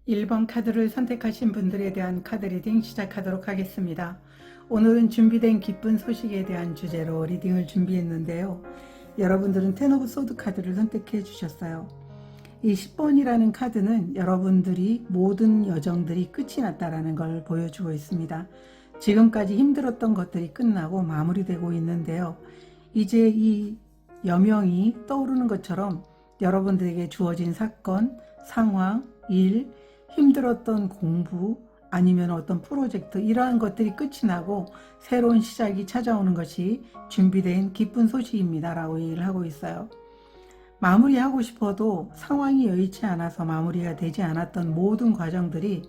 1번 카드를 선택하신 분들에 대한 카드 리딩 시작하도록 하겠습니다. 오늘은 준비된 기쁜 소식에 대한 주제로 리딩을 준비했는데요. 여러분들은 텐 오브 소드 카드를 선택해 주셨어요. 이 10번이라는 카드는 여러분들이 모든 여정들이 끝이 났다라는 걸 보여주고 있습니다. 지금까지 힘들었던 것들이 끝나고 마무리되고 있는데요. 이제 이 여명이 떠오르는 것처럼 여러분들에게 주어진 사건, 상황, 일, 힘들었던 공부 아니면 어떤 프로젝트 이러한 것들이 끝이 나고 새로운 시작이 찾아오는 것이 준비된 기쁜 소식입니다 라고 얘기를 하고 있어요. 마무리하고 싶어도 상황이 여의치 않아서 마무리가 되지 않았던 모든 과정들이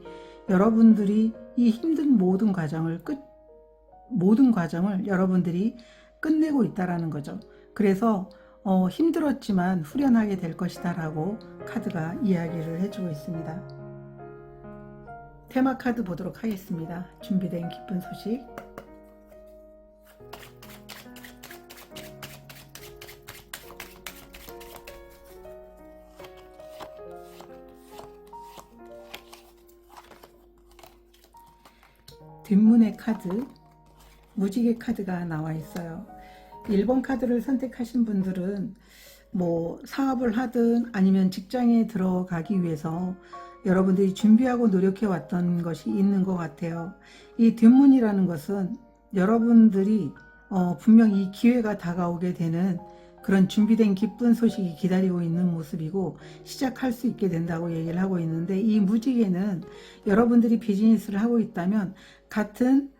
여러분들이 이 힘든 모든 과정을 여러분들이 끝내고 있다라는 거죠. 그래서 힘들었지만 후련하게 될 것이다 라고 카드가 이야기를 해주고 있습니다. 테마 카드 보도록 하겠습니다. 준비된 기쁜 소식. 뒷문의 카드, 무지개 카드가 나와 있어요. 1번 카드를 선택하신 분들은 뭐 사업을 하든 아니면 직장에 들어가기 위해서 여러분들이 준비하고 노력해 왔던 것이 있는 것 같아요. 이 뒷문이라는 것은 여러분들이 분명 이 기회가 다가오게 되는 그런 준비된 기쁜 소식이 기다리고 있는 모습이고 시작할 수 있게 된다고 얘기를 하고 있는데, 이 무지개는 여러분들이 비즈니스를 하고 있다면 같은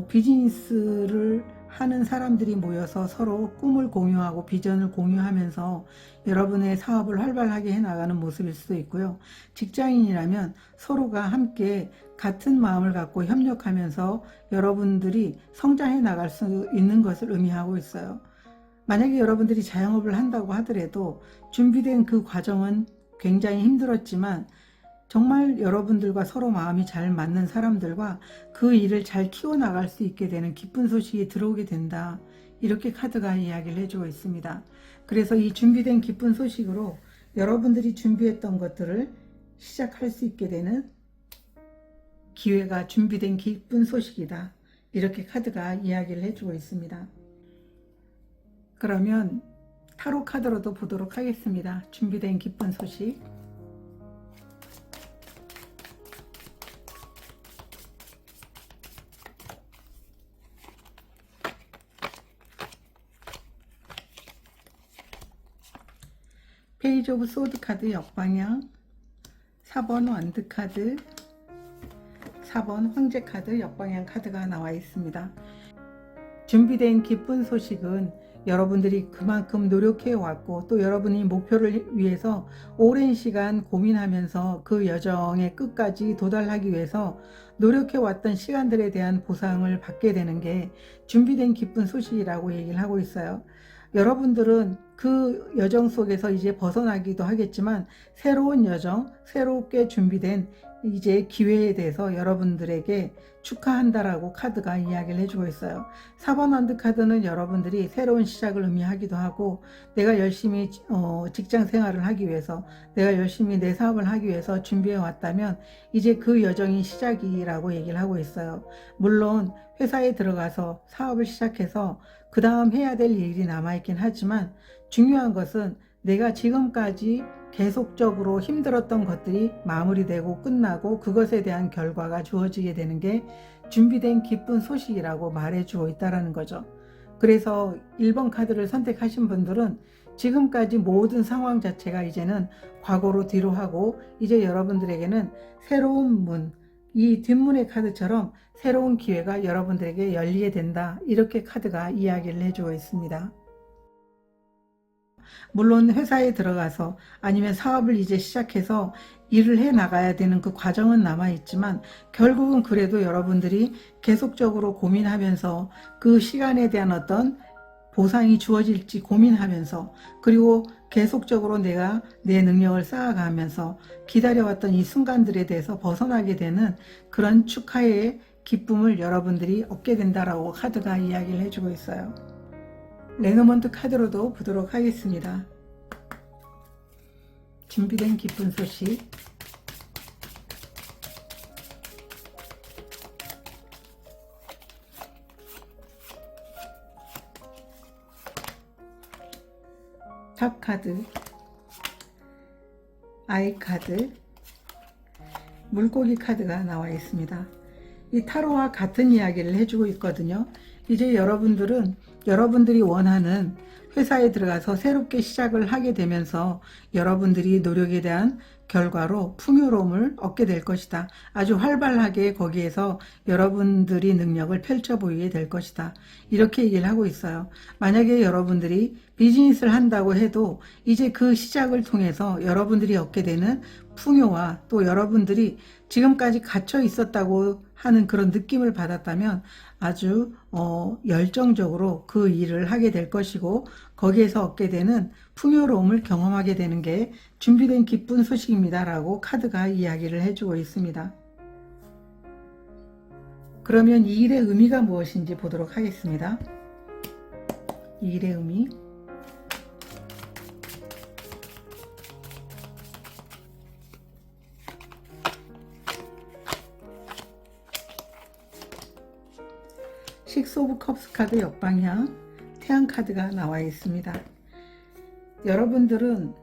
비즈니스를 하는 사람들이 모여서 서로 꿈을 공유하고 비전을 공유하면서 여러분의 사업을 활발하게 해나가는 모습일 수도 있고요. 직장인이라면 서로가 함께 같은 마음을 갖고 협력하면서 여러분들이 성장해 나갈 수 있는 것을 의미하고 있어요. 만약에 여러분들이 자영업을 한다고 하더라도 준비된 그 과정은 굉장히 힘들었지만 정말 여러분들과 서로 마음이 잘 맞는 사람들과 그 일을 잘 키워나갈 수 있게 되는 기쁜 소식이 들어오게 된다. 이렇게 카드가 이야기를 해주고 있습니다. 그래서 이 준비된 기쁜 소식으로 여러분들이 준비했던 것들을 시작할 수 있게 되는 기회가 준비된 기쁜 소식이다. 이렇게 카드가 이야기를 해주고 있습니다. 그러면 타로 카드로도 보도록 하겠습니다. 준비된 기쁜 소식. 페이지 오브 소드 카드 역방향, 4번 완드 카드, 4번 황제 카드 역방향 카드가 나와 있습니다. 준비된 기쁜 소식은 여러분들이 그만큼 노력해 왔고 또 여러분이 목표를 위해서 오랜 시간 고민하면서 그 여정의 끝까지 도달하기 위해서 노력해 왔던 시간들에 대한 보상을 받게 되는 게 준비된 기쁜 소식이라고 얘기를 하고 있어요. 여러분들은 그 여정 속에서 이제 벗어나기도 하겠지만 새로운 여정, 새롭게 준비된 이제 기회에 대해서 여러분들에게 축하한다라고 카드가 이야기를 해주고 있어요. 4번 완드 카드는 여러분들이 새로운 시작을 의미하기도 하고 내가 열심히 직장 생활을 하기 위해서 내가 열심히 내 사업을 하기 위해서 준비해 왔다면 이제 그 여정이 시작이라고 얘기를 하고 있어요. 물론 회사에 들어가서 사업을 시작해서 그 다음 해야 될 일이 남아있긴 하지만 중요한 것은 내가 지금까지 계속적으로 힘들었던 것들이 마무리되고 끝나고 그것에 대한 결과가 주어지게 되는 게 준비된 기쁜 소식이라고 말해주고 있다는 거죠. 그래서 1번 카드를 선택하신 분들은 지금까지 모든 상황 자체가 이제는 과거로 뒤로 하고 이제 여러분들에게는 새로운 문, 이 뒷문의 카드처럼 새로운 기회가 여러분들에게 열리게 된다. 이렇게 카드가 이야기를 해주고 있습니다. 물론 회사에 들어가서 아니면 사업을 이제 시작해서 일을 해 나가야 되는 그 과정은 남아있지만 결국은 그래도 여러분들이 계속적으로 고민하면서 그 시간에 대한 어떤 보상이 주어질지 고민하면서 그리고 계속적으로 내가 내 능력을 쌓아가면서 기다려왔던 이 순간들에 대해서 벗어나게 되는 그런 축하의 기쁨을 여러분들이 얻게 된다라고 카드가 이야기를 해주고 있어요. 레노먼트 카드로도 보도록 하겠습니다. 준비된 기쁜 소식. 탑 카드, 아이 카드, 물고기 카드가 나와 있습니다. 이 타로와 같은 이야기를 해주고 있거든요. 이제 여러분들이 원하는 회사에 들어가서 새롭게 시작을 하게 되면서 여러분들이 노력에 대한 결과로 풍요로움을 얻게 될 것이다. 아주 활발하게 거기에서 여러분들이 능력을 펼쳐 보이게 될 것이다. 이렇게 얘기를 하고 있어요. 만약에 여러분들이 비즈니스를 한다고 해도 이제 그 시작을 통해서 여러분들이 얻게 되는 풍요와 또 여러분들이 지금까지 갇혀 있었다고 하는 그런 느낌을 받았다면 아주 열정적으로 그 일을 하게 될 것이고 거기에서 얻게 되는 풍요로움을 경험하게 되는 게 준비된 기쁜 소식입니다 라고 카드가 이야기를 해주고 있습니다. 그러면 이 일의 의미가 무엇인지 보도록 하겠습니다. 이 일의 의미, 식스 오브 컵스 카드 역방향, 태양 카드가 나와 있습니다. 여러분들은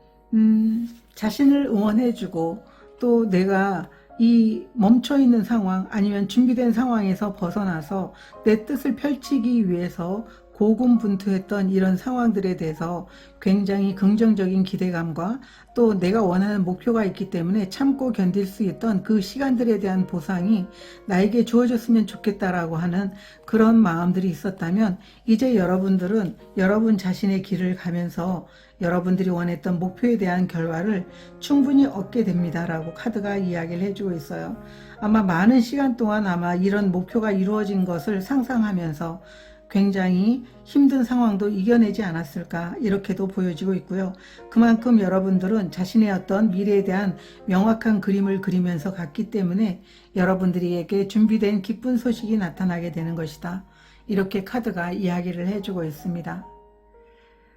자신을 응원해주고 또 내가 이 멈춰있는 상황 아니면 준비된 상황에서 벗어나서 내 뜻을 펼치기 위해서 고군분투했던 이런 상황들에 대해서 굉장히 긍정적인 기대감과 또 내가 원하는 목표가 있기 때문에 참고 견딜 수 있던 그 시간들에 대한 보상이 나에게 주어졌으면 좋겠다라고 하는 그런 마음들이 있었다면 이제 여러분들은 여러분 자신의 길을 가면서 여러분들이 원했던 목표에 대한 결과를 충분히 얻게 됩니다 라고 카드가 이야기를 해주고 있어요. 아마 많은 시간 동안 아마 이런 목표가 이루어진 것을 상상하면서 굉장히 힘든 상황도 이겨내지 않았을까 이렇게도 보여지고 있고요. 그만큼 여러분들은 자신의 어떤 미래에 대한 명확한 그림을 그리면서 갔기 때문에 여러분들에게 준비된 기쁜 소식이 나타나게 되는 것이다. 이렇게 카드가 이야기를 해주고 있습니다.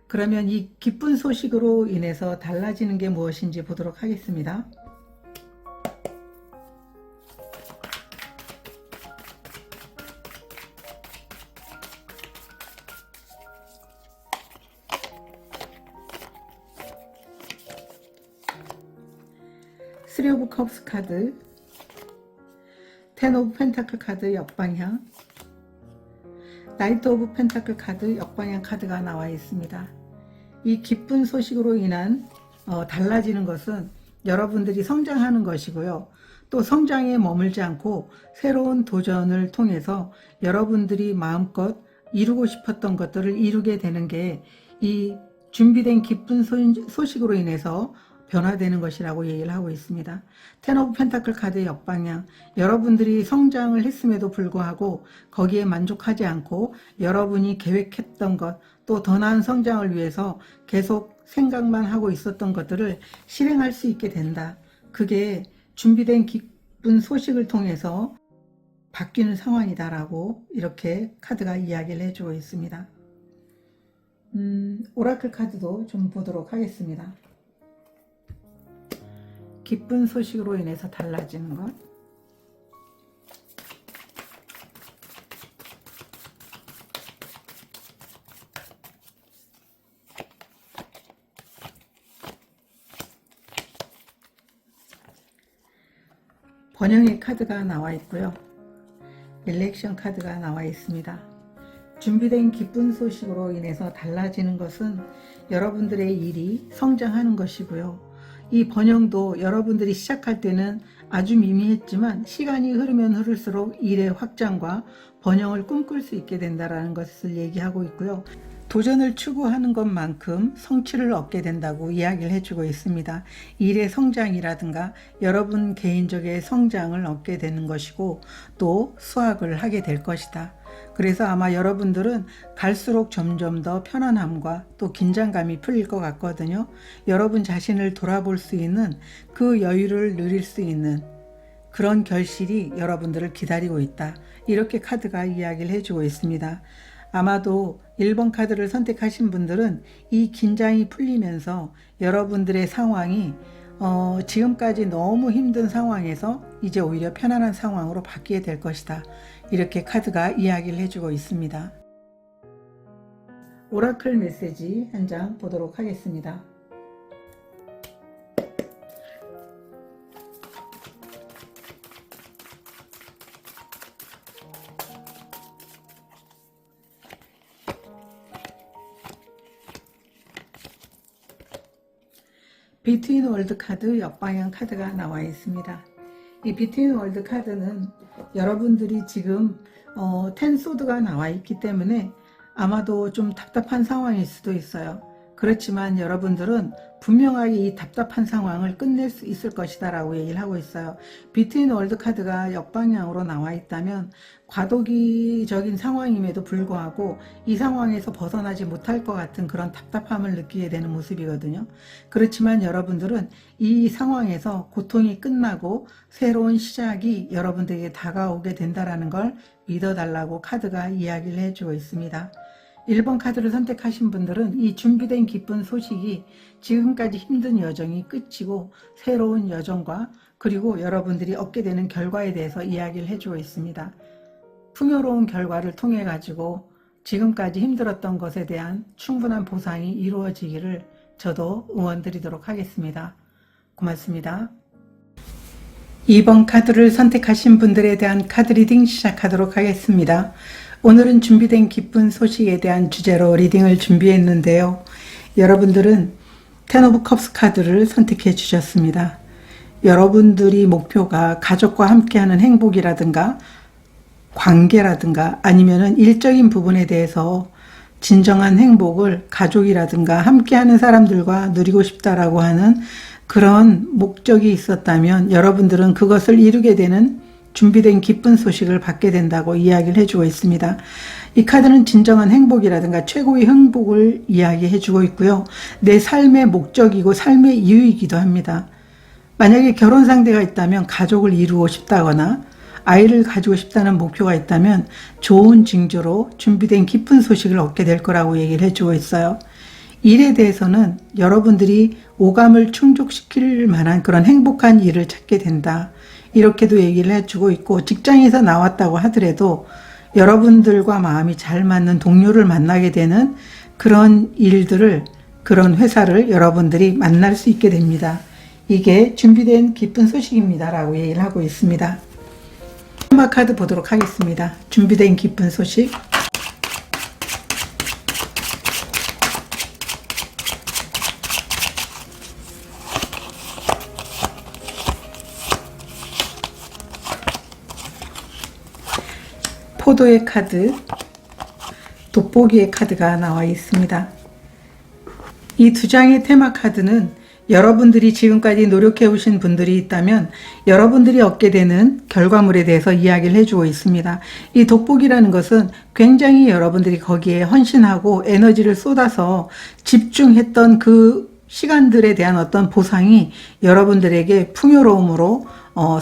그러면 이 기쁜 소식으로 인해서 달라지는 게 무엇인지 보도록 하겠습니다. 쓰리 오브 컵스 카드, 텐 오브 펜타클 카드 역방향, 나이트 오브 펜타클 카드 역방향 카드가 나와 있습니다. 이 기쁜 소식으로 인한 달라지는 것은 여러분들이 성장하는 것이고요. 또 성장에 머물지 않고 새로운 도전을 통해서 여러분들이 마음껏 이루고 싶었던 것들을 이루게 되는 게 이 준비된 기쁜 소식으로 인해서 변화되는 것이라고 얘기를 하고 있습니다. 텐 오브 펜타클 카드의 역방향, 여러분들이 성장을 했음에도 불구하고 거기에 만족하지 않고 여러분이 계획했던 것, 또 더 나은 성장을 위해서 계속 생각만 하고 있었던 것들을 실행할 수 있게 된다. 그게 준비된 기쁜 소식을 통해서 바뀌는 상황이다라고 이렇게 카드가 이야기를 해주고 있습니다. 오라클 카드도 좀 보도록 하겠습니다. 기쁜 소식으로 인해서 달라지는 것, 번영의 카드가 나와 있고요. 일렉션 카드가 나와 있습니다. 준비된 기쁜 소식으로 인해서 달라지는 것은 여러분들의 일이 성장하는 것이고요. 이 번영도 여러분들이 시작할 때는 아주 미미했지만 시간이 흐르면 흐를수록 일의 확장과 번영을 꿈꿀 수 있게 된다는 것을 얘기하고 있고요. 도전을 추구하는 것만큼 성취를 얻게 된다고 이야기를 해주고 있습니다. 일의 성장이라든가 여러분 개인적인 성장을 얻게 되는 것이고 또 수확을 하게 될 것이다. 그래서 아마 여러분들은 갈수록 점점 더 편안함과 또 긴장감이 풀릴 것 같거든요. 여러분 자신을 돌아볼 수 있는 그 여유를 누릴 수 있는 그런 결실이 여러분들을 기다리고 있다. 이렇게 카드가 이야기를 해주고 있습니다. 아마도 1번 카드를 선택하신 분들은 이 긴장이 풀리면서 여러분들의 상황이 지금까지 너무 힘든 상황에서 이제 오히려 편안한 상황으로 바뀌게 될 것이다. 이렇게 카드가 이야기를 해주고 있습니다. 오라클 메시지 한 장 보도록 하겠습니다. 비트윈 월드 카드 역방향 카드가 나와 있습니다. 이 비트윈 월드 카드는 여러분들이 지금 10 소드가 나와 있기 때문에 아마도 좀 답답한 상황일 수도 있어요. 그렇지만 여러분들은 분명하게 이 답답한 상황을 끝낼 수 있을 것이다 라고 얘기를 하고 있어요. 비트윈 월드 카드가 역방향으로 나와 있다면 과도기적인 상황임에도 불구하고 이 상황에서 벗어나지 못할 것 같은 그런 답답함을 느끼게 되는 모습이거든요. 그렇지만 여러분들은 이 상황에서 고통이 끝나고 새로운 시작이 여러분들에게 다가오게 된다는 걸 믿어달라고 카드가 이야기를 해주고 있습니다. 1번 카드를 선택하신 분들은 이 준비된 기쁜 소식이 지금까지 힘든 여정이 끝이고 새로운 여정과 그리고 여러분들이 얻게 되는 결과에 대해서 이야기를 해주고 있습니다. 풍요로운 결과를 통해 가지고 지금까지 힘들었던 것에 대한 충분한 보상이 이루어지기를 저도 응원드리도록 하겠습니다. 고맙습니다. 2번 카드를 선택하신 분들에 대한 카드 리딩 시작하도록 하겠습니다. 오늘은 준비된 기쁜 소식에 대한 주제로 리딩을 준비했는데요. 여러분들은 텐 오브 컵스 카드를 선택해 주셨습니다. 여러분들이 목표가 가족과 함께하는 행복이라든가 관계라든가 아니면은 일적인 부분에 대해서 진정한 행복을 가족이라든가 함께하는 사람들과 누리고 싶다라고 하는 그런 목적이 있었다면 여러분들은 그것을 이루게 되는 준비된 기쁜 소식을 받게 된다고 이야기를 해주고 있습니다. 이 카드는 진정한 행복이라든가 최고의 행복을 이야기해주고 있고요. 내 삶의 목적이고 삶의 이유이기도 합니다. 만약에 결혼 상대가 있다면 가족을 이루고 싶다거나 아이를 가지고 싶다는 목표가 있다면 좋은 징조로 준비된 기쁜 소식을 얻게 될 거라고 얘기를 해주고 있어요. 일에 대해서는 여러분들이 오감을 충족시킬 만한 그런 행복한 일을 찾게 된다. 이렇게도 얘기를 해주고 있고 직장에서 나왔다고 하더라도 여러분들과 마음이 잘 맞는 동료를 만나게 되는 그런 일들을 그런 회사를 여러분들이 만날 수 있게 됩니다. 이게 준비된 기쁜 소식입니다 라고 얘기를 하고 있습니다. 테마 카드 보도록 하겠습니다. 준비된 기쁜 소식. 포도의 카드, 돋보기의 카드가 나와 있습니다. 이 두 장의 테마 카드는 여러분들이 지금까지 노력해 오신 분들이 있다면 여러분들이 얻게 되는 결과물에 대해서 이야기를 해주고 있습니다. 이 돋보기라는 것은 굉장히 여러분들이 거기에 헌신하고 에너지를 쏟아서 집중했던 그 시간들에 대한 어떤 보상이 여러분들에게 풍요로움으로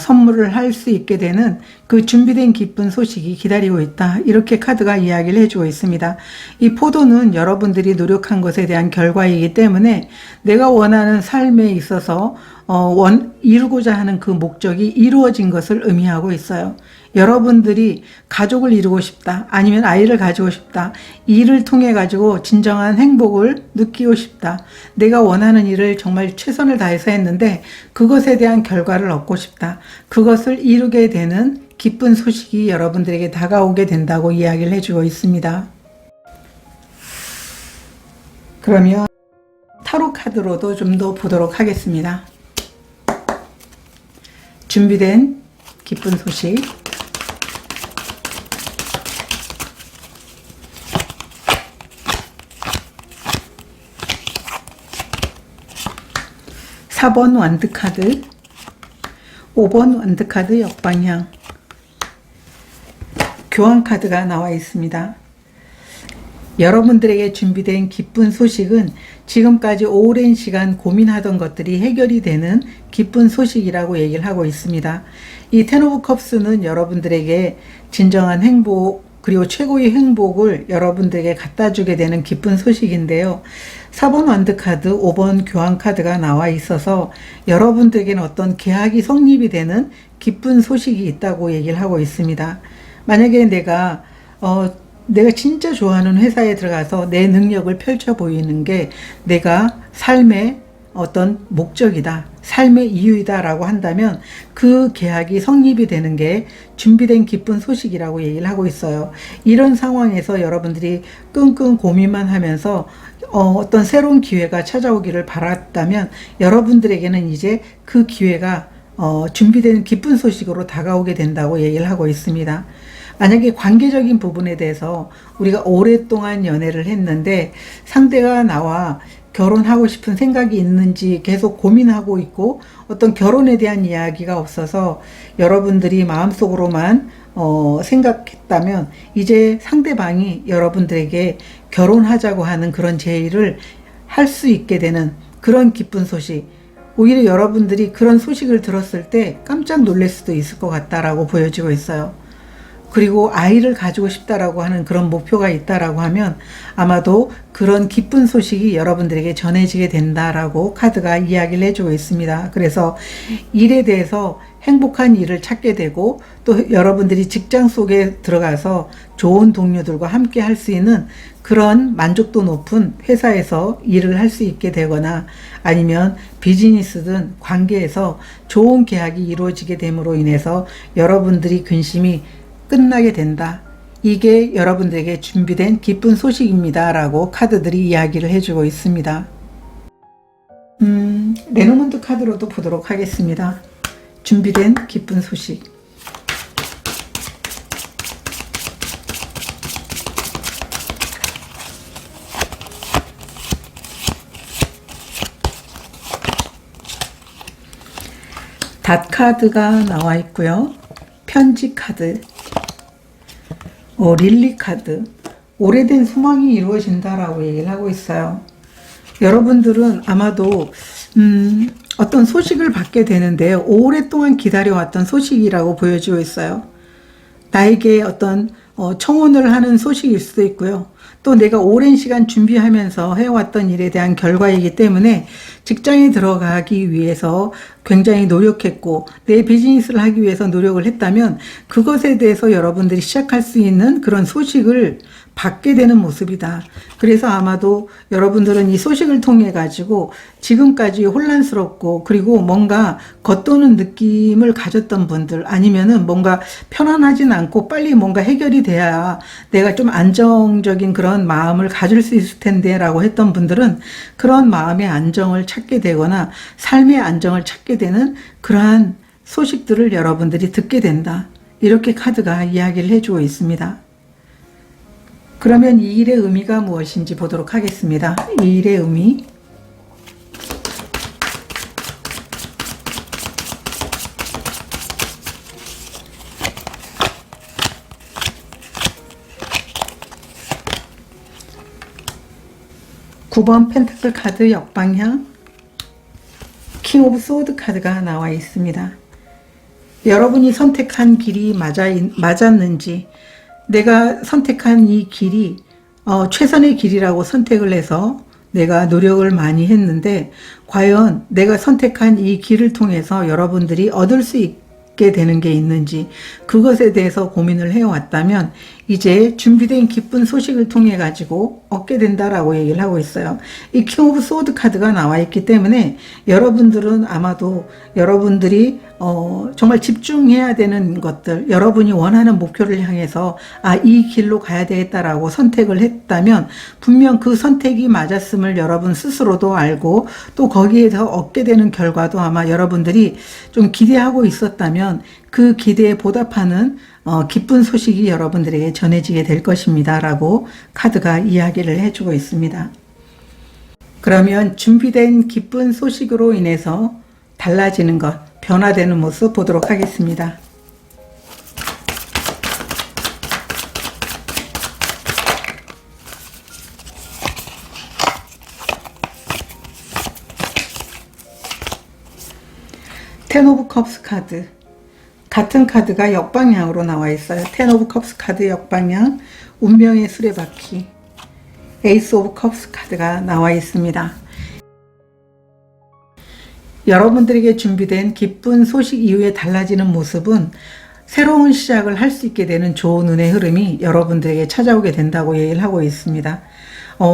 선물을 할 수 있게 되는 그 준비된 기쁜 소식이 기다리고 있다. 이렇게 카드가 이야기를 해주고 있습니다. 이 포도는 여러분들이 노력한 것에 대한 결과이기 때문에 내가 원하는 삶에 있어서 이루고자 하는 그 목적이 이루어진 것을 의미하고 있어요. 여러분들이 가족을 이루고 싶다, 아니면 아이를 가지고 싶다, 일을 통해 가지고 진정한 행복을 느끼고 싶다, 내가 원하는 일을 정말 최선을 다해서 했는데 그것에 대한 결과를 얻고 싶다, 그것을 이루게 되는 기쁜 소식이 여러분들에게 다가오게 된다고 이야기를 해주고 있습니다. 그러면 타로 카드로도 좀 더 보도록 하겠습니다. 준비된 기쁜 소식. (4번) 완드카드, 5번 완드카드 역방향, 교환카드가 나와 있습니다. 여러분들에게 준비된 기쁜 소식은 지금까지 오랜 시간 고민하던 것들이 해결이 되는 기쁜 소식이라고 얘기를 하고 있습니다. 이 텐 오브 컵스는 여러분들에게 진정한 행복 그리고 최고의 행복을 여러분들에게 갖다 주게 되는 기쁜 소식인데요. 4번 완드카드, 5번 교환카드가 나와 있어서 여러분들에게는 어떤 계약이 성립이 되는 기쁜 소식이 있다고 얘기를 하고 있습니다. 만약에 내가 내가 진짜 좋아하는 회사에 들어가서 내 능력을 펼쳐 보이는 게 내가 삶의 어떤 목적이다, 삶의 이유이다 라고 한다면 그 계약이 성립이 되는 게 준비된 기쁜 소식이라고 얘기를 하고 있어요. 이런 상황에서 여러분들이 끙끙 고민만 하면서 어떤 새로운 기회가 찾아오기를 바랐다면 여러분들에게는 이제 그 기회가 준비된 기쁜 소식으로 다가오게 된다고 얘기를 하고 있습니다. 만약에 관계적인 부분에 대해서 우리가 오랫동안 연애를 했는데 상대가 나와 결혼하고 싶은 생각이 있는지 계속 고민하고 있고 어떤 결혼에 대한 이야기가 없어서 여러분들이 마음속으로만 생각했다면 이제 상대방이 여러분들에게 결혼하자고 하는 그런 제의를 할 수 있게 되는 그런 기쁜 소식, 오히려 여러분들이 그런 소식을 들었을 때 깜짝 놀랄 수도 있을 것 같다라고 보여지고 있어요. 그리고 아이를 가지고 싶다라고 하는 그런 목표가 있다라고 하면 아마도 그런 기쁜 소식이 여러분들에게 전해지게 된다라고 카드가 이야기를 해주고 있습니다. 그래서 일에 대해서 행복한 일을 찾게 되고 또 여러분들이 직장 속에 들어가서 좋은 동료들과 함께 할 수 있는 그런 만족도 높은 회사에서 일을 할 수 있게 되거나 아니면 비즈니스든 관계에서 좋은 계약이 이루어지게 됨으로 인해서 여러분들이 근심이 끝나게 된다. 이게 여러분들에게 준비된 기쁜 소식입니다 라고 카드들이 이야기를 해주고 있습니다. 레노먼트 카드로도 보도록 하겠습니다. 준비된 기쁜 소식. 닷 카드가 나와 있고요. 편지 카드, 릴리 카드, 오래된 소망이 이루어진다라고 얘기를 하고 있어요. 여러분들은 아마도 어떤 소식을 받게 되는데 오랫동안 기다려왔던 소식이라고 보여지고 있어요. 나에게 어떤 청혼을 하는 소식일 수도 있고요. 또 내가 오랜 시간 준비하면서 해왔던 일에 대한 결과이기 때문에 직장에 들어가기 위해서 굉장히 노력했고 내 비즈니스를 하기 위해서 노력을 했다면 그것에 대해서 여러분들이 시작할 수 있는 그런 소식을 받게 되는 모습이다. 그래서 아마도 여러분들은 이 소식을 통해 가지고 지금까지 혼란스럽고 그리고 뭔가 겉도는 느낌을 가졌던 분들 아니면은 뭔가 편안하진 않고 빨리 뭔가 해결이 돼야 내가 좀 안정적인 그런 마음을 가질 수 있을 텐데 라고 했던 분들은 그런 마음의 안정을 찾게 되거나 삶의 안정을 찾게 되는 그러한 소식들을 여러분들이 듣게 된다. 이렇게 카드가 이야기를 해주고 있습니다. 그러면 이 일의 의미가 무엇인지 보도록 하겠습니다. 이 일의 의미. (9번) 펜타클 카드 역방향, 킹 오브 소드 카드가 나와 있습니다. 여러분이 선택한 길이 맞았는지, 내가 선택한 이 길이 최선의 길이라고 선택을 해서 내가 노력을 많이 했는데 과연 내가 선택한 이 길을 통해서 여러분들이 얻을 수 있게 되는 게 있는지 그것에 대해서 고민을 해왔다면 이제 준비된 기쁜 소식을 통해 가지고 얻게 된다라고 얘기를 하고 있어요. 이 킹 오브 소드 카드가 나와 있기 때문에 여러분들은 아마도 여러분들이 정말 집중해야 되는 것들, 여러분이 원하는 목표를 향해서 이 길로 가야 되겠다라고 선택을 했다면 분명 그 선택이 맞았음을 여러분 스스로도 알고 또 거기에서 얻게 되는 결과도 아마 여러분들이 좀 기대하고 있었다면 그 기대에 보답하는 기쁜 소식이 여러분들에게 전해지게 될 것입니다 라고 카드가 이야기를 해주고 있습니다. 그러면 준비된 기쁜 소식으로 인해서 달라지는 것, 변화되는 모습 보도록 하겠습니다. 텐 오브 컵스 카드, 같은 카드가 역방향으로 나와 있어요. 텐 오브 컵스 카드 역방향, 운명의 수레바퀴, 에이스 오브 컵스 카드가 나와 있습니다. 여러분들에게 준비된 기쁜 소식 이후에 달라지는 모습은 새로운 시작을 할 수 있게 되는 좋은 운의 흐름이 여러분들에게 찾아오게 된다고 얘기를 하고 있습니다.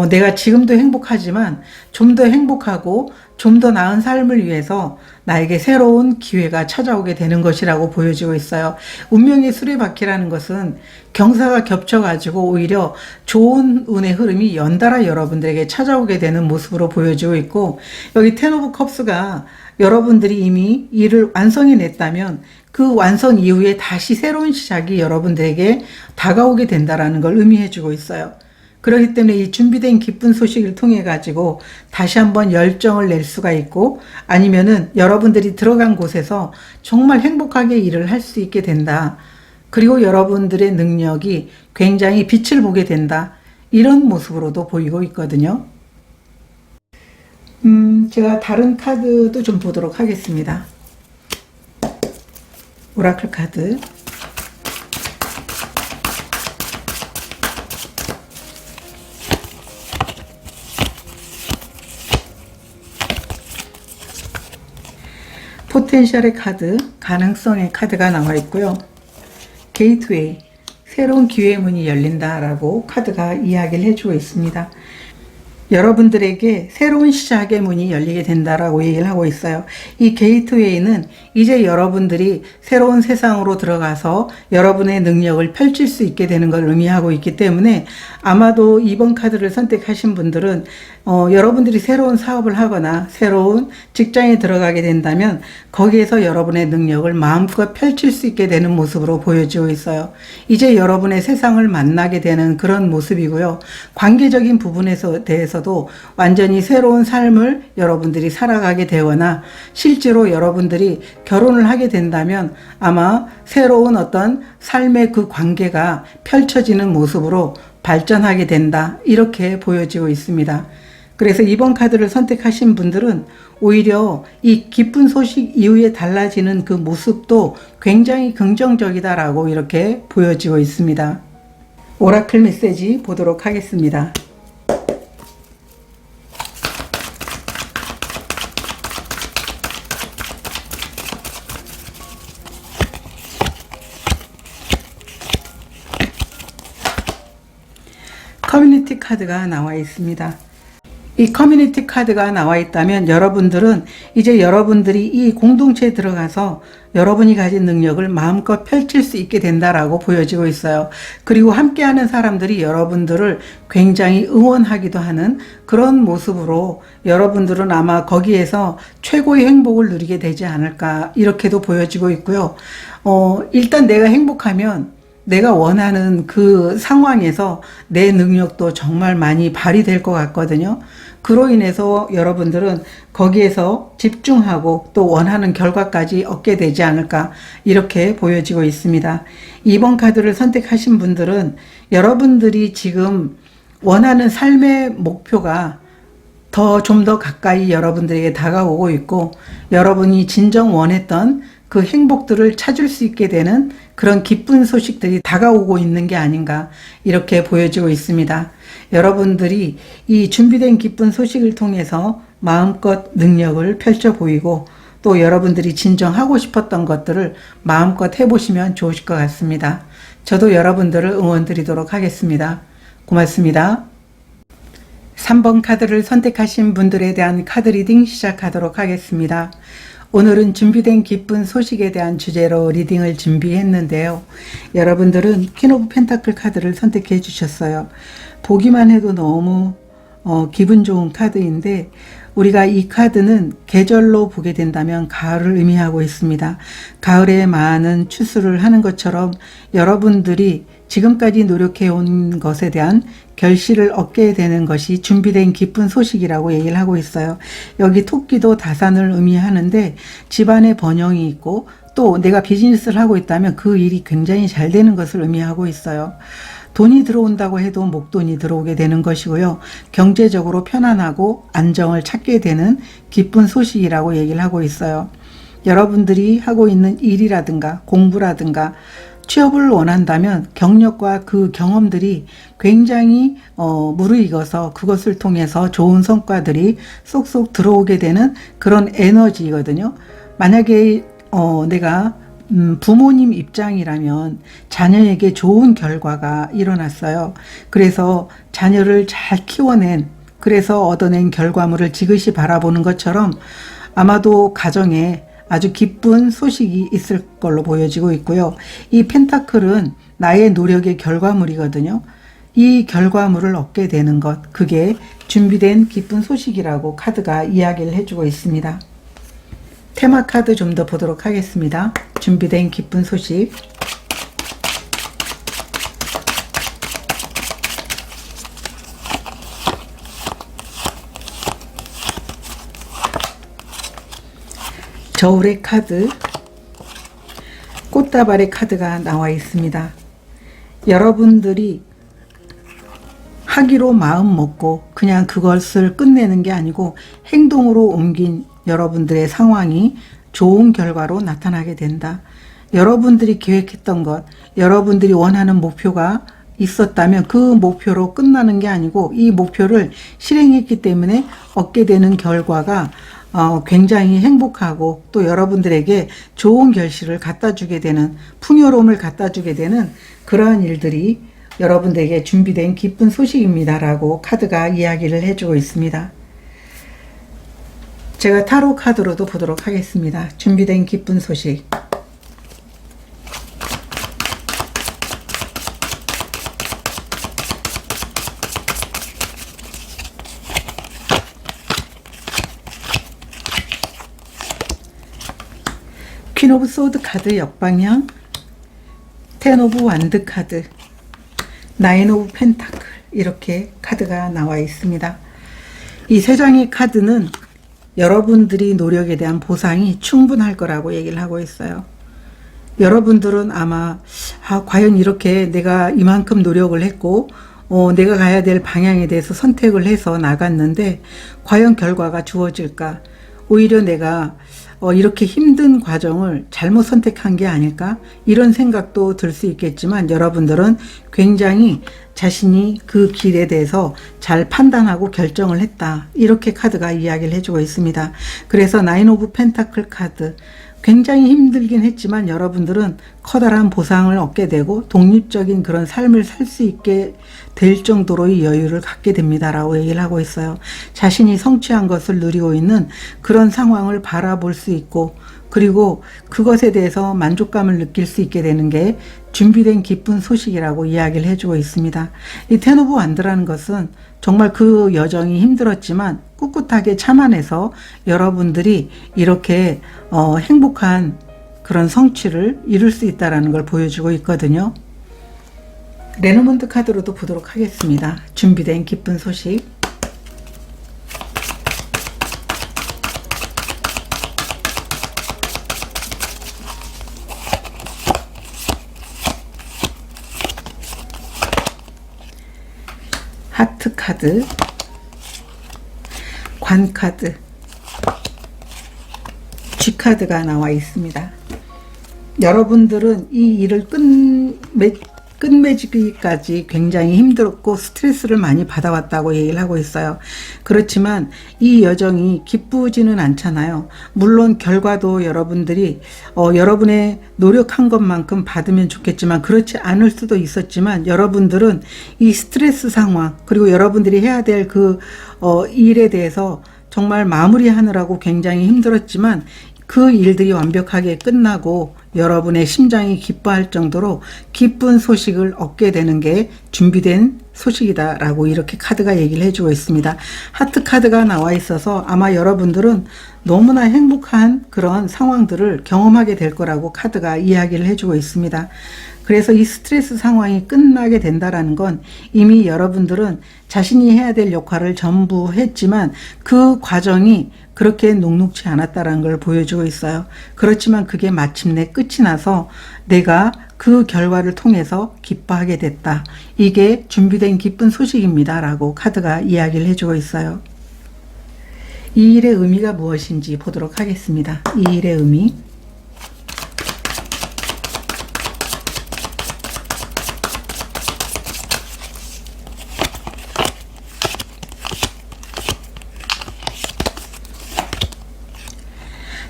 내가 지금도 행복하지만 좀 더 행복하고 좀 더 나은 삶을 위해서 나에게 새로운 기회가 찾아오게 되는 것이라고 보여지고 있어요. 운명의 수레바퀴라는 것은 경사가 겹쳐가지고 오히려 좋은 운의 흐름이 연달아 여러분들에게 찾아오게 되는 모습으로 보여지고 있고, 여기 텐 오브 컵스가 여러분들이 이미 일을 완성해냈다면 그 완성 이후에 다시 새로운 시작이 여러분들에게 다가오게 된다는 걸 의미해주고 있어요. 그렇기 때문에 이 준비된 기쁜 소식을 통해 가지고 다시 한번 열정을 낼 수가 있고, 아니면은 여러분들이 들어간 곳에서 정말 행복하게 일을 할 수 있게 된다. 그리고 여러분들의 능력이 굉장히 빛을 보게 된다. 이런 모습으로도 보이고 있거든요. 제가 다른 카드도 좀 보도록 하겠습니다. 오라클 카드. 포텐셜의 카드, 가능성의 카드가 나와 있고요. 게이트웨이, 새로운 기회의 문이 열린다라고 카드가 이야기를 해주고 있습니다. 여러분들에게 새로운 시작의 문이 열리게 된다라고 얘기를 하고 있어요. 이 게이트웨이는 이제 여러분들이 새로운 세상으로 들어가서 여러분의 능력을 펼칠 수 있게 되는 걸 의미하고 있기 때문에, 아마도 이번 카드를 선택하신 분들은 여러분들이 새로운 사업을 하거나 새로운 직장에 들어가게 된다면 거기에서 여러분의 능력을 마음껏 펼칠 수 있게 되는 모습으로 보여지고 있어요. 이제 여러분의 세상을 만나게 되는 그런 모습이고요. 관계적인 부분에서 대해서도 완전히 새로운 삶을 여러분들이 살아가게 되거나, 실제로 여러분들이 결혼을 하게 된다면 아마 새로운 어떤 삶의 그 관계가 펼쳐지는 모습으로 발전하게 된다, 이렇게 보여지고 있습니다. 그래서 이번 카드를 선택하신 분들은 오히려 이 기쁜 소식 이후에 달라지는 그 모습도 굉장히 긍정적이다라고 이렇게 보여지고 있습니다. 오라클 메시지 보도록 하겠습니다. 커뮤니티 카드가 나와 있습니다. 이 커뮤니티 카드가 나와 있다면 여러분들은 이제 여러분들이 이 공동체에 들어가서 여러분이 가진 능력을 마음껏 펼칠 수 있게 된다라고 보여지고 있어요. 그리고 함께하는 사람들이 여러분들을 굉장히 응원하기도 하는 그런 모습으로 여러분들은 아마 거기에서 최고의 행복을 누리게 되지 않을까, 이렇게도 보여지고 있고요. 일단 내가 행복하면 내가 원하는 그 상황에서 내 능력도 정말 많이 발휘될 것 같거든요. 그로 인해서 여러분들은 거기에서 집중하고 또 원하는 결과까지 얻게 되지 않을까, 이렇게 보여지고 있습니다. 이번 카드를 선택하신 분들은 여러분들이 지금 원하는 삶의 목표가 좀 더 가까이 여러분들에게 다가오고 있고, 여러분이 진정 원했던 그 행복들을 찾을 수 있게 되는 그런 기쁜 소식들이 다가오고 있는 게 아닌가, 이렇게 보여지고 있습니다. 여러분들이 이 준비된 기쁜 소식을 통해서 마음껏 능력을 펼쳐 보이고, 또 여러분들이 진정 하고 싶었던 것들을 마음껏 해보시면 좋으실 것 같습니다. 저도 여러분들을 응원 드리도록 하겠습니다. 고맙습니다. 3번 카드를 선택하신 분들에 대한 카드 리딩 시작하도록 하겠습니다. 오늘은 준비된 기쁜 소식에 대한 주제로 리딩을 준비했는데요. 여러분들은 퀸 오브 펜타클 카드를 선택해 주셨어요. 보기만 해도 너무 기분 좋은 카드인데, 우리가 이 카드는 계절로 보게 된다면 가을을 의미하고 있습니다. 가을에 많은 추수를 하는 것처럼 여러분들이 지금까지 노력해 온 것에 대한 결실을 얻게 되는 것이 준비된 기쁜 소식이라고 얘기를 하고 있어요. 여기 토끼도 다산을 의미하는데, 집안에 번영이 있고 또 내가 비즈니스를 하고 있다면 그 일이 굉장히 잘 되는 것을 의미하고 있어요. 돈이 들어온다고 해도 목돈이 들어오게 되는 것이고요. 경제적으로 편안하고 안정을 찾게 되는 기쁜 소식이라고 얘기를 하고 있어요. 여러분들이 하고 있는 일이라든가 공부라든가 취업을 원한다면 경력과 그 경험들이 굉장히 무르익어서 그것을 통해서 좋은 성과들이 쏙쏙 들어오게 되는 그런 에너지거든요. 만약에 내가 부모님 입장이라면 자녀에게 좋은 결과가 일어났어요. 그래서 자녀를 잘 키워낸, 그래서 얻어낸 결과물을 지그시 바라보는 것처럼 아마도 가정에 아주 기쁜 소식이 있을 걸로 보여지고 있고요. 이 펜타클은 나의 노력의 결과물이거든요. 이 결과물을 얻게 되는 것, 그게 준비된 기쁜 소식이라고 카드가 이야기를 해주고 있습니다. 테마 카드 좀 더 보도록 하겠습니다. 준비된 기쁜 소식. 저울의 카드, 꽃다발의 카드가 나와 있습니다. 여러분들이 하기로 마음 먹고 그냥 그것을 끝내는 게 아니고 행동으로 옮긴 여러분들의 상황이 좋은 결과로 나타나게 된다. 여러분들이 계획했던 것, 여러분들이 원하는 목표가 있었다면 그 목표로 끝나는 게 아니고 이 목표를 실행했기 때문에 얻게 되는 결과가 굉장히 행복하고 또 여러분들에게 좋은 결실을 갖다 주게 되는, 풍요로움을 갖다 주게 되는 그러한 일들이 여러분들에게 준비된 기쁜 소식입니다 라고 카드가 이야기를 해주고 있습니다. 제가 타로 카드로도 보도록 하겠습니다. 준비된 기쁜 소식. 퀸 오브 소드 카드 역방향, 텐 오브 완드 카드, 나인 오브 펜타클, 이렇게 카드가 나와 있습니다. 이 세 장의 카드는 여러분들이 노력에 대한 보상이 충분할 거라고 얘기를 하고 있어요. 여러분들은 아마 과연 이렇게 내가 이만큼 노력을 했고 내가 가야 될 방향에 대해서 선택을 해서 나갔는데 과연 결과가 주어질까? 오히려 내가 이렇게 힘든 과정을 잘못 선택한 게 아닐까? 이런 생각도 들 수 있겠지만 여러분들은 굉장히 자신이 그 길에 대해서 잘 판단하고 결정을 했다. 이렇게 카드가 이야기를 해주고 있습니다. 그래서 나인 오브 펜타클 카드, 굉장히 힘들긴 했지만 여러분들은 커다란 보상을 얻게 되고 독립적인 그런 삶을 살 수 있게 될 정도로의 여유를 갖게 됩니다 라고 얘기를 하고 있어요. 자신이 성취한 것을 누리고 있는 그런 상황을 바라볼 수 있고, 그리고 그것에 대해서 만족감을 느낄 수 있게 되는 게 준비된 기쁜 소식이라고 이야기를 해주고 있습니다. 이 텐 오브 완드라는 것은 정말 그 여정이 힘들었지만 꿋꿋하게 참아내서 여러분들이 이렇게 행복한 그런 성취를 이룰 수 있다는 걸 보여주고 있거든요. 레노먼드 카드로도 보도록 하겠습니다. 준비된 기쁜 소식. 하트 카드, 관 카드, G 카드가 나와 있습니다. 여러분들은 이 일을 끝맺기까지 굉장히 힘들었고 스트레스를 많이 받아왔다고 얘기를 하고 있어요. 그렇지만 이 여정이 기쁘지는 않잖아요. 물론 결과도 여러분들이 여러분의 노력한 것만큼 받으면 좋겠지만 그렇지 않을 수도 있었지만 여러분들은 이 스트레스 상황, 그리고 여러분들이 해야 될 그 일에 대해서 정말 마무리하느라고 굉장히 힘들었지만 그 일들이 완벽하게 끝나고 여러분의 심장이 기뻐할 정도로 기쁜 소식을 얻게 되는 게 준비된 소식이다 라고 이렇게 카드가 얘기를 해주고 있습니다. 하트 카드가 나와 있어서 아마 여러분들은 너무나 행복한 그런 상황들을 경험하게 될 거라고 카드가 이야기를 해주고 있습니다. 그래서 이 스트레스 상황이 끝나게 된다라는 건 이미 여러분들은 자신이 해야 될 역할을 전부 했지만 그 과정이 그렇게 녹록지 않았다는 걸 보여주고 있어요. 그렇지만 그게 마침내 끝이 나서 내가 그 결과를 통해서 기뻐하게 됐다. 이게 준비된 기쁜 소식입니다 라고 카드가 이야기를 해주고 있어요. 이 일의 의미가 무엇인지 보도록 하겠습니다. 이 일의 의미.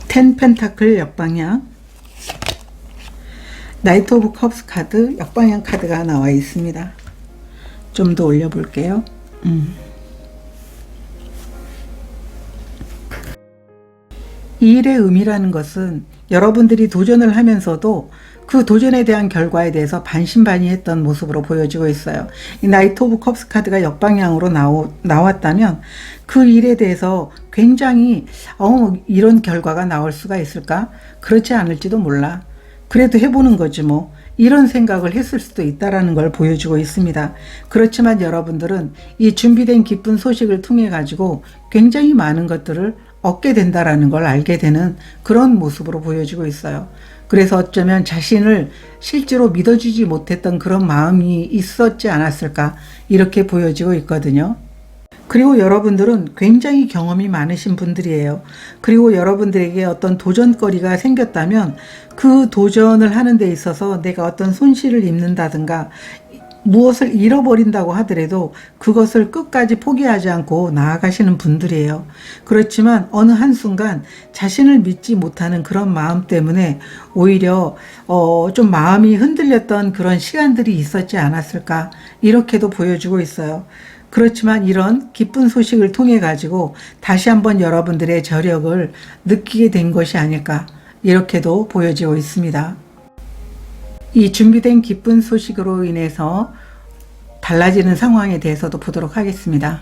텐 펜타클 역방향, 나이트 오브 컵스 카드 역방향 카드가 나와 있습니다. 좀 더 올려볼게요. 이 일의 의미라는 것은 여러분들이 도전을 하면서도 그 도전에 대한 결과에 대해서 반신반의했던 모습으로 보여지고 있어요. 이 나이트 오브 컵스 카드가 역방향으로 나왔다면 그 일에 대해서 굉장히 이런 결과가 나올 수가 있을까? 그렇지 않을지도 몰라. 그래도 해보는 거지 뭐. 이런 생각을 했을 수도 있다라는 걸 보여주고 있습니다. 그렇지만 여러분들은 이 준비된 기쁜 소식을 통해 가지고 굉장히 많은 것들을 얻게 된다라는 걸 알게 되는 그런 모습으로 보여지고 있어요. 그래서 어쩌면 자신을 실제로 믿어주지 못했던 그런 마음이 있었지 않았을까 이렇게 보여지고 있거든요. 그리고 여러분들은 굉장히 경험이 많으신 분들이에요. 그리고 여러분들에게 어떤 도전거리가 생겼다면 그 도전을 하는 데 있어서 내가 어떤 손실을 입는다든가 무엇을 잃어버린다고 하더라도 그것을 끝까지 포기하지 않고 나아가시는 분들이에요. 그렇지만 어느 한순간 자신을 믿지 못하는 그런 마음 때문에 오히려 좀 마음이 흔들렸던 그런 시간들이 있었지 않았을까 이렇게도 보여주고 있어요. 그렇지만 이런 기쁜 소식을 통해 가지고 다시 한번 여러분들의 저력을 느끼게 된 것이 아닐까 이렇게도 보여지고 있습니다. 이 준비된 기쁜 소식으로 인해서 달라지는 상황에 대해서도 보도록 하겠습니다.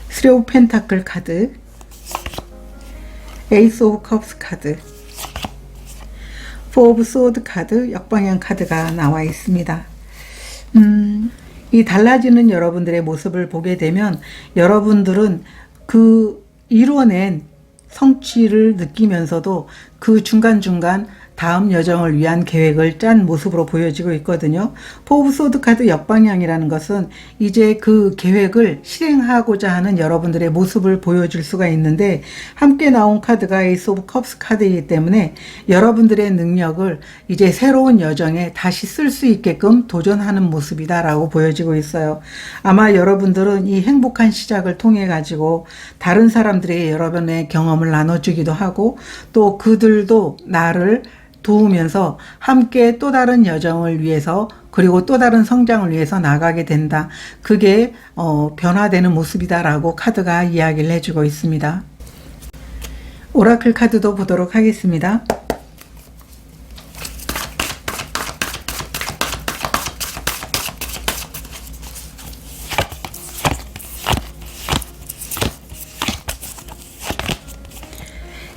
쓰리 오브 펜타클 카드, 에이스 오브 컵스 카드, 포 오브 소드 카드, 역방향 카드가 나와 있습니다. 이 달라지는 여러분들의 모습을 보게 되면 여러분들은 그 이루어낸 성취를 느끼면서도 그 중간중간 다음 여정을 위한 계획을 짠 모습으로 보여지고 있거든요. 포 오브 소드 카드 역방향이라는 것은 이제 그 계획을 실행하고자 하는 여러분들의 모습을 보여줄 수가 있는데 함께 나온 카드가 에이스 오브 컵스 카드이기 때문에 여러분들의 능력을 이제 새로운 여정에 다시 쓸 수 있게끔 도전하는 모습이다라고 보여지고 있어요. 아마 여러분들은 이 행복한 시작을 통해 가지고 다른 사람들에게 여러분의 경험을 나눠주기도 하고 또 그들도 나를 도우면서 함께 또 다른 여정을 위해서 그리고 또 다른 성장을 위해서 나가게 된다. 그게 변화되는 모습이다라고 카드가 이야기를 해주고 있습니다. 오라클 카드도 보도록 하겠습니다.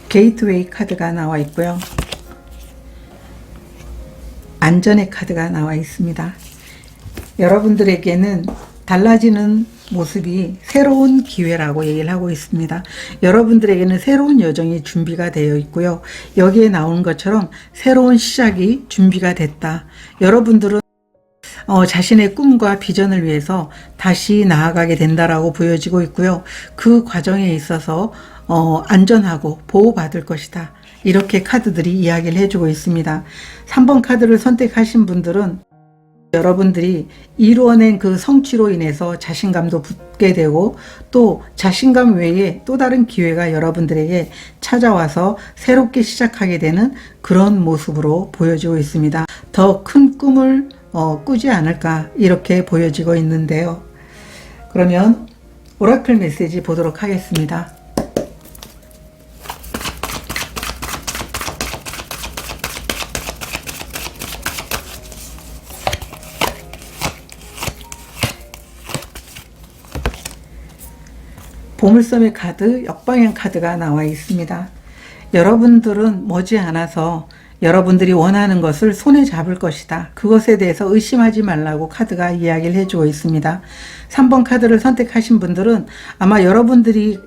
게이트웨이 카드가 나와 있고요. 안전의 카드가 나와 있습니다. 여러분들에게는 달라지는 모습이 새로운 기회라고 얘기를 하고 있습니다. 여러분들에게는 새로운 여정이 준비가 되어 있고요. 여기에 나오는 것처럼 새로운 시작이 준비가 됐다. 여러분들은 자신의 꿈과 비전을 위해서 다시 나아가게 된다라고 보여지고 있고요. 그 과정에 있어서 안전하고 보호받을 것이다. 이렇게 카드들이 이야기를 해주고 있습니다. 3번 카드를 선택하신 분들은 여러분들이 이루어낸 그 성취로 인해서 자신감도 붙게 되고 또 자신감 외에 또 다른 기회가 여러분들에게 찾아와서 새롭게 시작하게 되는 그런 모습으로 보여지고 있습니다. 더 큰 꿈을 꾸지 않을까 이렇게 보여지고 있는데요. 그러면 오라클 메시지 보도록 하겠습니다. 보물섬의 카드, 역방향 카드가 나와 있습니다. 여러분들은 머지않아서 여러분들이 원하는 것을 손에 잡을 것이다. 그것에 대해서 의심하지 말라고 카드가 이야기를 해주고 있습니다. 3번 카드를 선택하신 분들은 아마 여러분들이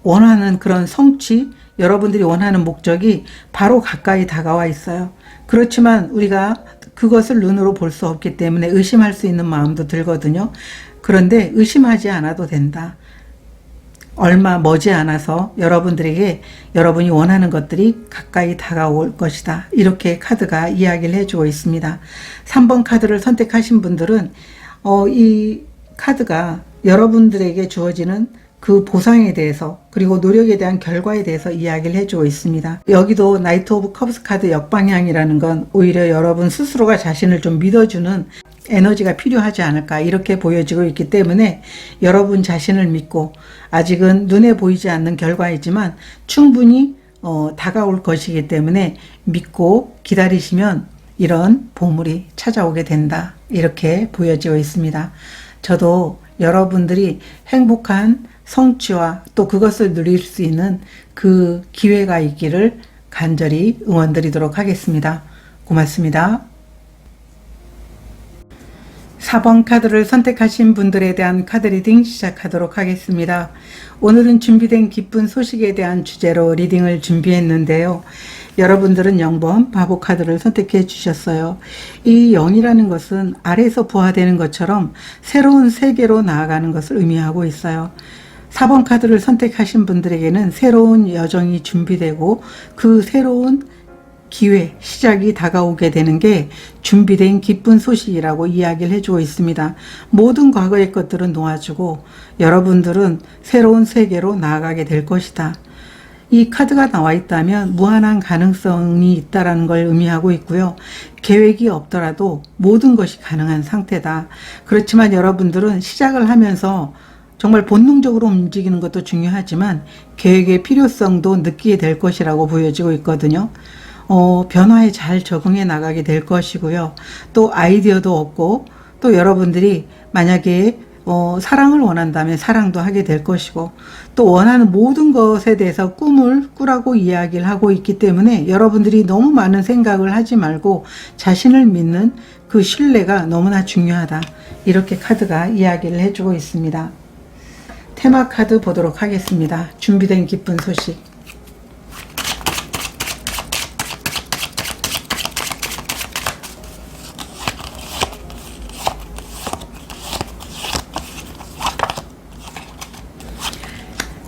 원하는 그런 성취, 여러분들이 원하는 목적이 바로 가까이 다가와 있어요. 그렇지만 우리가 그것을 눈으로 볼 수 없기 때문에 의심할 수 있는 마음도 들거든요. 그런데 의심하지 않아도 된다. 얼마 머지않아서 여러분들에게 여러분이 원하는 것들이 가까이 다가올 것이다. 이렇게 카드가 이야기를 해주고 있습니다. 3번 카드를 선택하신 분들은 이 카드가 여러분들에게 주어지는 그 보상에 대해서 그리고 노력에 대한 결과에 대해서 이야기를 해주고 있습니다. 여기도 나이트 오브 컵스 카드 역방향이라는 건 오히려 여러분 스스로가 자신을 좀 믿어주는 에너지가 필요하지 않을까 이렇게 보여지고 있기 때문에 여러분 자신을 믿고 아직은 눈에 보이지 않는 결과이지만 충분히 다가올 것이기 때문에 믿고 기다리시면 이런 보물이 찾아오게 된다 이렇게 보여지고 있습니다. 저도 여러분들이 행복한 성취와 또 그것을 누릴 수 있는 그 기회가 있기를 간절히 응원드리도록 하겠습니다. 고맙습니다. 4번 카드를 선택하신 분들에 대한 카드 리딩 시작하도록 하겠습니다. 오늘은 준비된 기쁜 소식에 대한 주제로 리딩을 준비했는데요. 여러분들은 0번 바보 카드를 선택해 주셨어요. 이 0이라는 것은 아래에서 부화되는 것처럼 새로운 세계로 나아가는 것을 의미하고 있어요. 4번 카드를 선택하신 분들에게는 새로운 여정이 준비되고 그 새로운 기회, 시작이 다가오게 되는 게 준비된 기쁜 소식이라고 이야기를 해주고 있습니다. 모든 과거의 것들은 놓아주고 여러분들은 새로운 세계로 나아가게 될 것이다. 이 카드가 나와 있다면 무한한 가능성이 있다는 걸 의미하고 있고요. 계획이 없더라도 모든 것이 가능한 상태다. 그렇지만 여러분들은 시작을 하면서 정말 본능적으로 움직이는 것도 중요하지만 계획의 필요성도 느끼게 될 것이라고 보여지고 있거든요. 변화에 잘 적응해 나가게 될 것이고요. 또 아이디어도 얻고 또 여러분들이 만약에 사랑을 원한다면 사랑도 하게 될 것이고 또 원하는 모든 것에 대해서 꿈을 꾸라고 이야기를 하고 있기 때문에 여러분들이 너무 많은 생각을 하지 말고 자신을 믿는 그 신뢰가 너무나 중요하다. 이렇게 카드가 이야기를 해주고 있습니다. 테마 카드 보도록 하겠습니다. 준비된 기쁜 소식.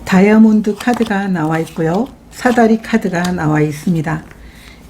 다이아몬드 카드가 나와 있고요. 사다리 카드가 나와 있습니다.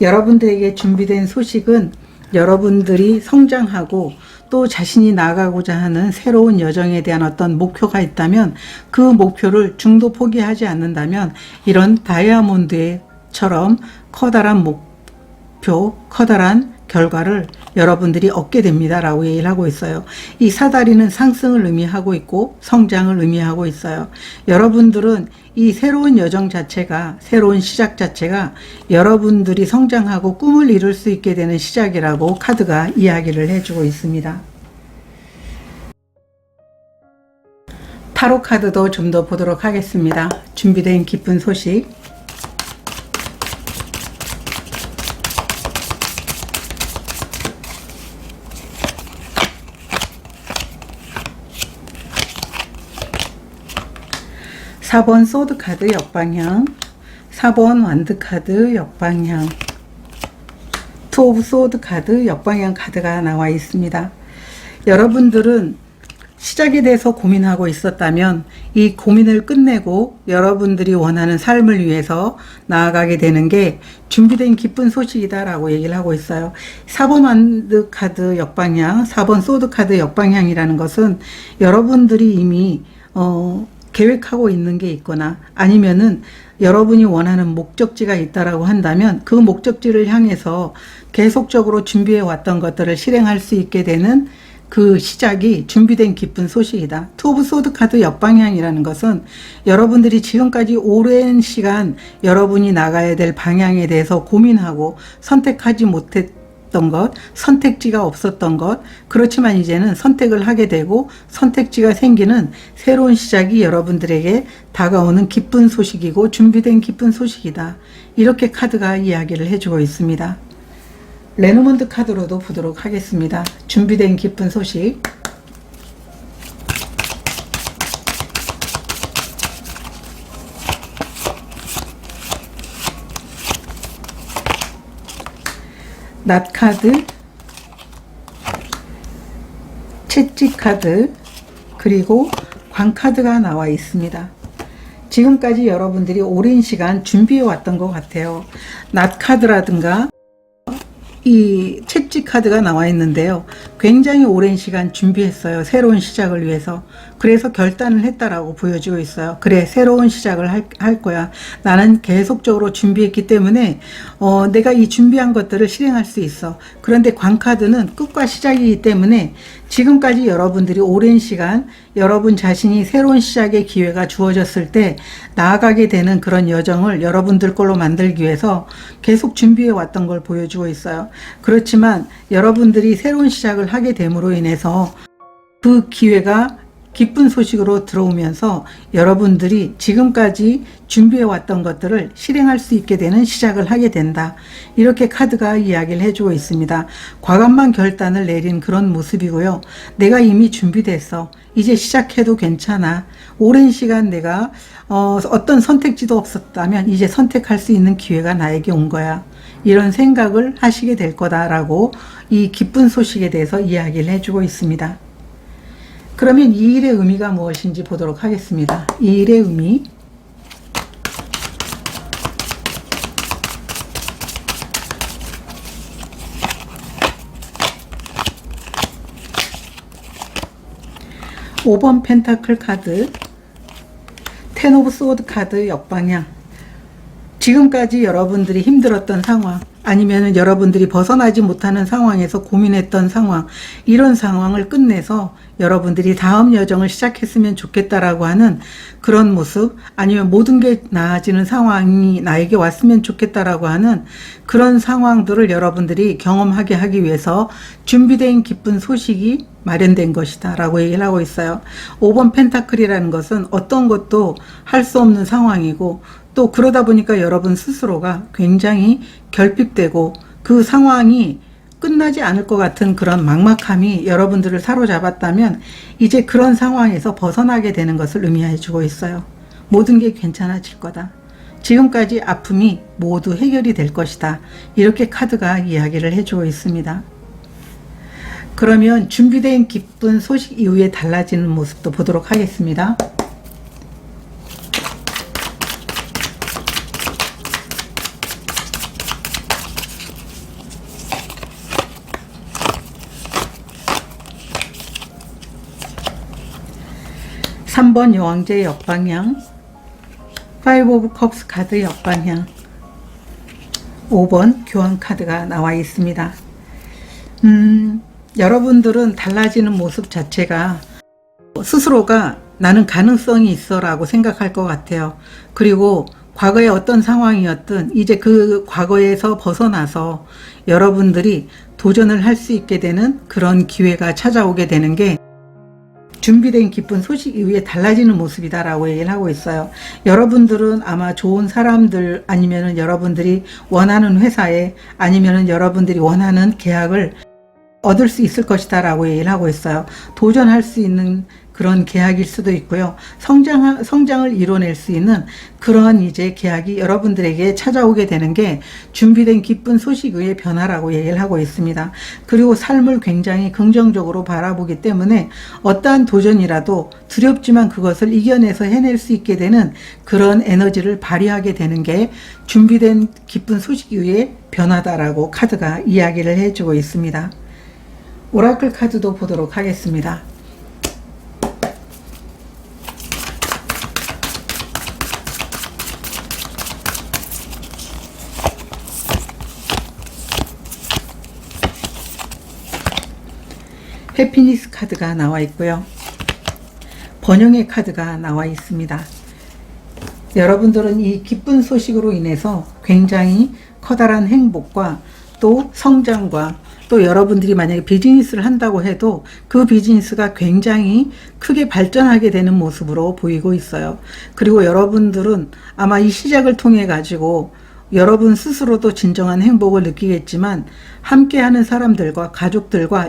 여러분들에게 준비된 소식은 여러분들이 성장하고 또 자신이 나아가고자 하는 새로운 여정에 대한 어떤 목표가 있다면 그 목표를 중도 포기하지 않는다면 이런 다이아몬드처럼 커다란 목표, 커다란 결과를 여러분들이 얻게 됩니다 라고 얘기를 하고 있어요. 이 사다리는 상승을 의미하고 있고 성장을 의미하고 있어요. 여러분들은 이 새로운 여정 자체가, 새로운 시작 자체가 여러분들이 성장하고 꿈을 이룰 수 있게 되는 시작이라고 카드가 이야기를 해주고 있습니다. 타로 카드도 좀 더 보도록 하겠습니다. 준비된 기쁜 소식. (4번) 소드 카드 역방향, 4번 완드 카드 역방향, 투 오브 소드 카드 역방향 카드가 나와 있습니다. 여러분들은 시작에 대해서 고민하고 있었다면 이 고민을 끝내고 여러분들이 원하는 삶을 위해서 나아가게 되는 게 준비된 기쁜 소식이다 라고 얘기를 하고 있어요. 4번 완드 카드 역방향, 4번 소드 카드 역방향이라는 것은 여러분들이 이미 계획하고 있는 게 있거나 아니면은 여러분이 원하는 목적지가 있다라고 한다면 그 목적지를 향해서 계속적으로 준비해 왔던 것들을 실행할 수 있게 되는 그 시작이 준비된 기쁜 소식이다. 투 오브 소드 카드 역방향이라는 것은 여러분들이 지금까지 오랜 시간 여러분이 나가야 될 방향에 대해서 고민하고 선택하지 못했던 것, 선택지가 없었던 것, 그렇지만 이제는 선택을 하게 되고 선택지가 생기는 새로운 시작이 여러분들에게 다가오는 기쁜 소식이고 준비된 기쁜 소식이다. 이렇게 카드가 이야기를 해주고 있습니다. 레노먼드 카드로도 보도록 하겠습니다. 준비된 기쁜 소식. 낫 카드, 채찍 카드, 그리고 광 카드가 나와 있습니다. 지금까지 여러분들이 오랜 시간 준비해 왔던 것 같아요. 낫 카드라든가 이 채찍 카드가 나와 있는데요. 굉장히 오랜 시간 준비했어요. 새로운 시작을 위해서. 그래서 결단을 했다라고 보여지고 있어요. 그래, 새로운 시작을 할 거야. 나는 계속적으로 준비했기 때문에 내가 이 준비한 것들을 실행할 수 있어. 그런데 광카드는 끝과 시작이기 때문에 지금까지 여러분들이 오랜 시간 여러분 자신이 새로운 시작의 기회가 주어졌을 때 나아가게 되는 그런 여정을 여러분들 걸로 만들기 위해서 계속 준비해 왔던 걸 보여주고 있어요. 그렇지만 여러분들이 새로운 시작을 하게 됨으로 인해서 그 기회가 기쁜 소식으로 들어오면서 여러분들이 지금까지 준비해 왔던 것들을 실행할 수 있게 되는 시작을 하게 된다. 이렇게 카드가 이야기를 해주고 있습니다. 과감한 결단을 내린 그런 모습이고요. 내가 이미 준비됐어. 이제 시작해도 괜찮아. 오랜 시간 내가 어떤 선택지도 없었다면 이제 선택할 수 있는 기회가 나에게 온 거야. 이런 생각을 하시게 될 거다라고 이 기쁜 소식에 대해서 이야기를 해주고 있습니다. 그러면 이 일의 의미가 무엇인지 보도록 하겠습니다. 이 일의 의미. (5번) 펜타클 카드, 텐 오브 소드 카드 역방향. 지금까지 여러분들이 힘들었던 상황, 아니면 여러분들이 벗어나지 못하는 상황에서 고민했던 상황, 이런 상황을 끝내서 여러분들이 다음 여정을 시작했으면 좋겠다라고 하는 그런 모습, 아니면 모든 게 나아지는 상황이 나에게 왔으면 좋겠다라고 하는 그런 상황들을 여러분들이 경험하게 하기 위해서 준비된 기쁜 소식이 마련된 것이다 라고 얘기를 하고 있어요. 5번 펜타클이라는 것은 어떤 것도 할 수 없는 상황이고, 또 그러다 보니까 여러분 스스로가 굉장히 결핍되고 그 상황이 끝나지 않을 것 같은 그런 막막함이 여러분들을 사로잡았다면 이제 그런 상황에서 벗어나게 되는 것을 의미해 주고 있어요. 모든 게 괜찮아질 거다. 지금까지 아픔이 모두 해결이 될 것이다. 이렇게 카드가 이야기를 해주고 있습니다. 그러면 준비된 기쁜 소식 이후에 달라지는 모습도 보도록 하겠습니다. (3번) 여왕제 역방향, (5 오브 컵스) 카드 역방향, (5번) 교환 카드가 나와 있습니다. 여러분들은 달라지는 모습 자체가 스스로가 나는 가능성이 있어 라고 생각할 것 같아요. 그리고 과거에 어떤 상황이었든 이제 그 과거에서 벗어나서 여러분들이 도전을 할 수 있게 되는 그런 기회가 찾아오게 되는 게 준비된 기쁜 소식 이후에 달라지는 모습이다 라고 얘기를 하고 있어요. 여러분들은 아마 좋은 사람들, 아니면은 여러분들이 원하는 회사에, 아니면은 여러분들이 원하는 계약을 얻을 수 있을 것이다 라고 얘기를 하고 있어요. 도전할 수 있는 그런 계약일 수도 있고요. 성장을 이뤄낼 수 있는 그런 이제 계약이 여러분들에게 찾아오게 되는 게 준비된 기쁜 소식의 변화라고 얘기를 하고 있습니다. 그리고 삶을 굉장히 긍정적으로 바라보기 때문에 어떠한 도전이라도 두렵지만 그것을 이겨내서 해낼 수 있게 되는 그런 에너지를 발휘하게 되는 게 준비된 기쁜 소식 이후의 변화다라고 카드가 이야기를 해주고 있습니다. 오라클 카드도 보도록 하겠습니다. 해피니스 카드가 나와 있고요. 번영의 카드가 나와 있습니다. 여러분들은 이 기쁜 소식으로 인해서 굉장히 커다란 행복과 또 성장과 또 여러분들이 만약에 비즈니스를 한다고 해도 그 비즈니스가 굉장히 크게 발전하게 되는 모습으로 보이고 있어요. 그리고 여러분들은 아마 이 시작을 통해 가지고 여러분 스스로도 진정한 행복을 느끼겠지만 함께하는 사람들과 가족들과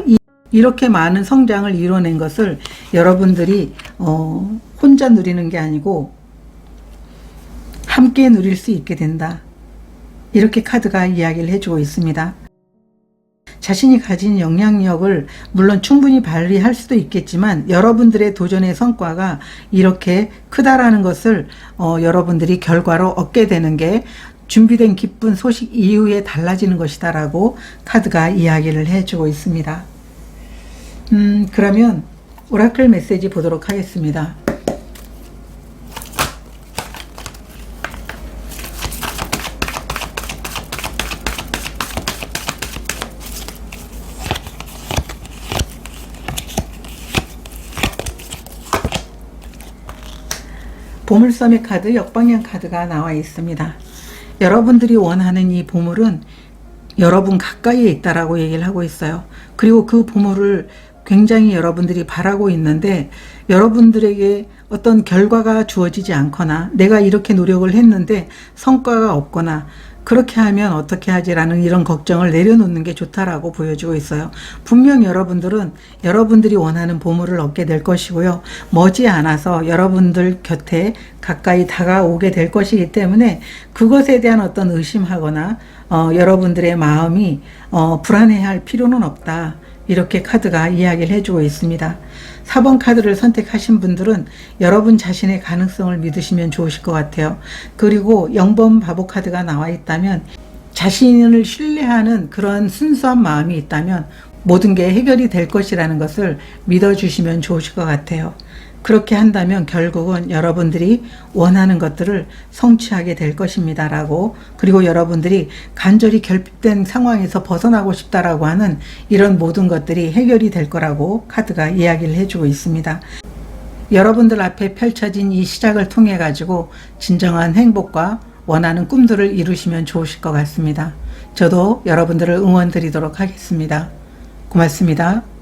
이렇게 많은 성장을 이뤄낸 것을 여러분들이 혼자 누리는 게 아니고 함께 누릴 수 있게 된다. 이렇게 카드가 이야기를 해주고 있습니다. 자신이 가진 영향력을 물론 충분히 발휘할 수도 있겠지만 여러분들의 도전의 성과가 이렇게 크다라는 것을 여러분들이 결과로 얻게 되는 게 준비된 기쁜 소식 이후에 달라지는 것이다 라고 카드가 이야기를 해주고 있습니다. 그러면 오라클 메시지 보도록 하겠습니다. 보물섬의 카드, 역방향 카드가 나와 있습니다. 여러분들이 원하는 이 보물은 여러분 가까이에 있다라고 얘기를 하고 있어요. 그리고 그 보물을 굉장히 여러분들이 바라고 있는데 여러분들에게 어떤 결과가 주어지지 않거나 내가 이렇게 노력을 했는데 성과가 없거나 그렇게 하면 어떻게 하지라는 이런 걱정을 내려놓는 게 좋다라고 보여주고 있어요. 분명 여러분들은 여러분들이 원하는 보물을 얻게 될 것이고요. 머지않아서 여러분들 곁에 가까이 다가오게 될 것이기 때문에 그것에 대한 어떤 의심하거나 여러분들의 마음이 불안해할 필요는 없다. 이렇게 카드가 이야기를 해주고 있습니다. 4번 카드를 선택하신 분들은 여러분 자신의 가능성을 믿으시면 좋으실 것 같아요. 그리고 0번 바보 카드가 나와 있다면 자신을 신뢰하는 그런 순수한 마음이 있다면 모든 게 해결이 될 것이라는 것을 믿어주시면 좋으실 것 같아요. 그렇게 한다면 결국은 여러분들이 원하는 것들을 성취하게 될 것입니다. 라고, 그리고 여러분들이 간절히 결핍된 상황에서 벗어나고 싶다라고 하는 이런 모든 것들이 해결이 될 거라고 카드가 이야기를 해주고 있습니다. 여러분들 앞에 펼쳐진 이 시작을 통해 가지고 진정한 행복과 원하는 꿈들을 이루시면 좋으실 것 같습니다. 저도 여러분들을 응원 드리도록 하겠습니다. 고맙습니다.